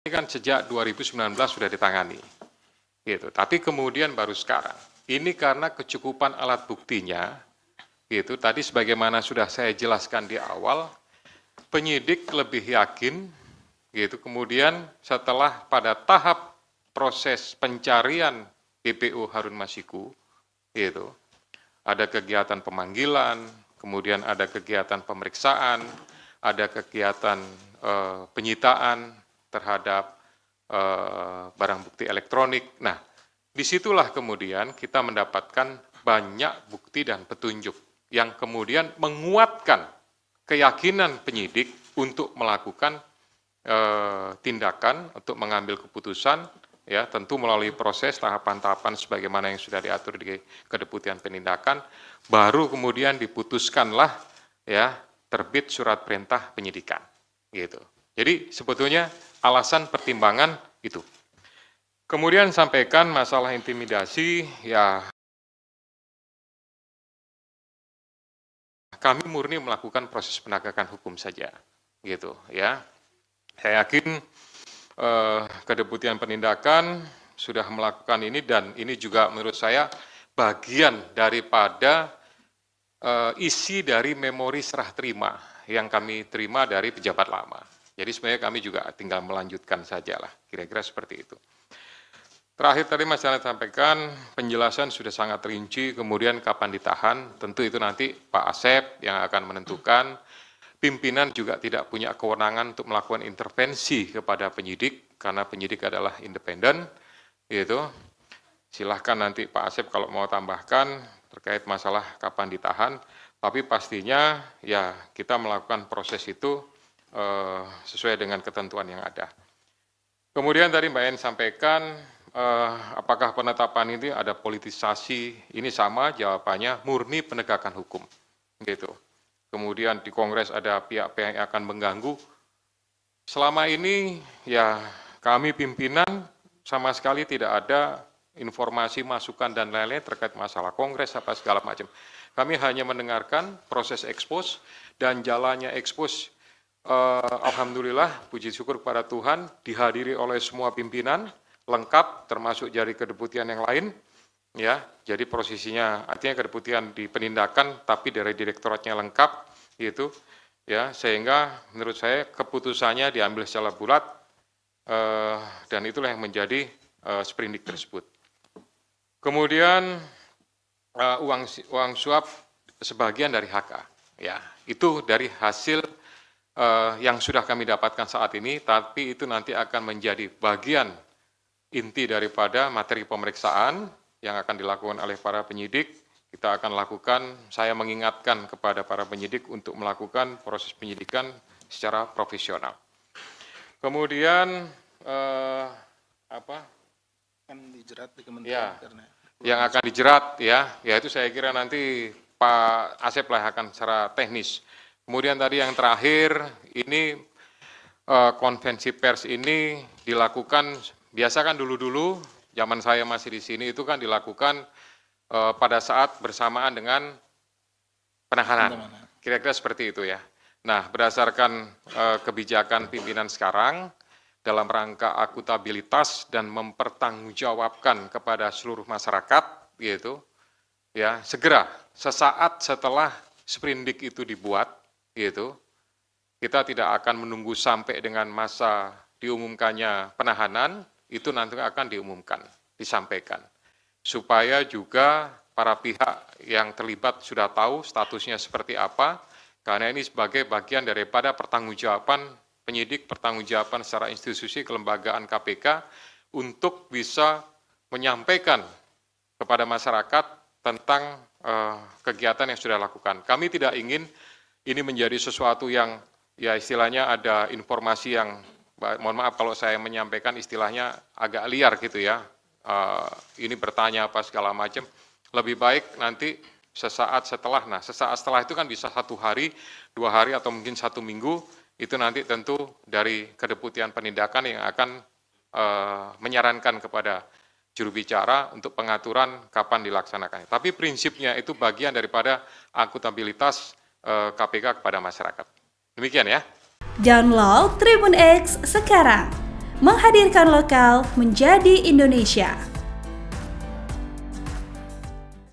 ini kan sejak 2019 sudah ditangani, gitu. Tapi kemudian baru sekarang. Ini karena kecukupan alat buktinya, gitu. Tadi sebagaimana sudah saya jelaskan di awal, penyidik lebih yakin, gitu. Kemudian setelah pada tahap proses pencarian BPO Harun Masiku, gitu, ada kegiatan pemanggilan, kemudian ada kegiatan pemeriksaan, ada kegiatan penyitaan terhadap barang bukti elektronik. Nah, disitulah kemudian kita mendapatkan banyak bukti dan petunjuk yang kemudian menguatkan keyakinan penyidik untuk melakukan tindakan, untuk mengambil keputusan, ya tentu melalui proses tahapan-tahapan sebagaimana yang sudah diatur di Kedeputian Penindakan, baru kemudian diputuskanlah ya terbit surat perintah penyidikan, gitu. Jadi sebetulnya alasan pertimbangan itu. Kemudian sampaikan masalah intimidasi, ya kami murni melakukan proses penegakan hukum saja, gitu ya. Saya yakin Kedeputian Penindakan sudah melakukan ini dan ini juga menurut saya bagian daripada isi dari memori serah terima yang kami terima dari pejabat lama. Jadi sebenarnya kami juga tinggal melanjutkan saja lah, kira-kira seperti itu. Terakhir tadi Mas Janet sampaikan penjelasan sudah sangat rinci, kemudian kapan ditahan, tentu itu nanti Pak Asep yang akan menentukan. Pimpinan juga tidak punya kewenangan untuk melakukan intervensi kepada penyidik, karena penyidik adalah independen, gitu. Silahkan nanti Pak Asep kalau mau tambahkan terkait masalah kapan ditahan, tapi pastinya ya kita melakukan proses itu sesuai dengan ketentuan yang ada. Kemudian tadi Mbak En sampaikan, apakah penetapan ini ada politisasi? Ini sama jawabannya, murni penegakan hukum, gitu. Kemudian di Kongres ada pihak-pihak yang akan mengganggu. Selama ini ya kami pimpinan sama sekali tidak ada informasi, masukan dan lain-lain terkait masalah Kongres apa segala macam. Kami hanya mendengarkan proses ekspos dan jalannya ekspos. Alhamdulillah, puji syukur kepada Tuhan dihadiri oleh semua pimpinan lengkap, termasuk dari kedeputian yang lain. Ya, jadi posisinya artinya kedeputian di penindakan, tapi dari direktoratnya lengkap, gitu. Ya, sehingga menurut saya keputusannya diambil secara bulat dan itulah yang menjadi sprindik tersebut. Kemudian uang suap sebagian dari HK, ya itu dari hasil yang sudah kami dapatkan saat ini, tapi itu nanti akan menjadi bagian inti daripada materi pemeriksaan yang akan dilakukan oleh para penyidik. Kita akan lakukan, saya mengingatkan kepada para penyidik untuk melakukan proses penyidikan secara profesional. Kemudian Kan dijerat di kementerian karena yang akan dijerat ya itu saya kira nanti Pak Asep lah akan secara teknis. Kemudian tadi yang terakhir ini konvensi pers ini dilakukan, biasa kan dulu-dulu zaman saya masih di sini itu kan dilakukan pada saat bersamaan dengan penahanan. Kira-kira seperti itu ya. Nah, berdasarkan kebijakan pimpinan sekarang dalam rangka akuntabilitas dan mempertanggungjawabkan kepada seluruh masyarakat, gitu, ya segera sesaat setelah sprindik itu dibuat, gitu, kita tidak akan menunggu sampai dengan masa diumumkannya penahanan, itu nanti akan diumumkan, disampaikan. Supaya juga para pihak yang terlibat sudah tahu statusnya seperti apa, karena ini sebagai bagian daripada pertanggungjawaban penyidik, pertanggungjawaban secara institusi kelembagaan KPK untuk bisa menyampaikan kepada masyarakat tentang kegiatan yang sudah dilakukan. Kami tidak ingin ini menjadi sesuatu yang ya istilahnya ada informasi yang, mohon maaf kalau saya menyampaikan istilahnya agak liar gitu ya, ini bertanya apa segala macam, lebih baik nanti sesaat setelah, nah sesaat setelah itu kan bisa 1 hari, 2 hari atau mungkin 1 minggu, itu nanti tentu dari Kedeputian Penindakan yang akan menyarankan kepada juru bicara untuk pengaturan kapan dilaksanakan. Tapi prinsipnya itu bagian daripada akuntabilitas KPK kepada masyarakat. Demikian ya. Download Tribun X sekarang, menghadirkan lokal menjadi Indonesia.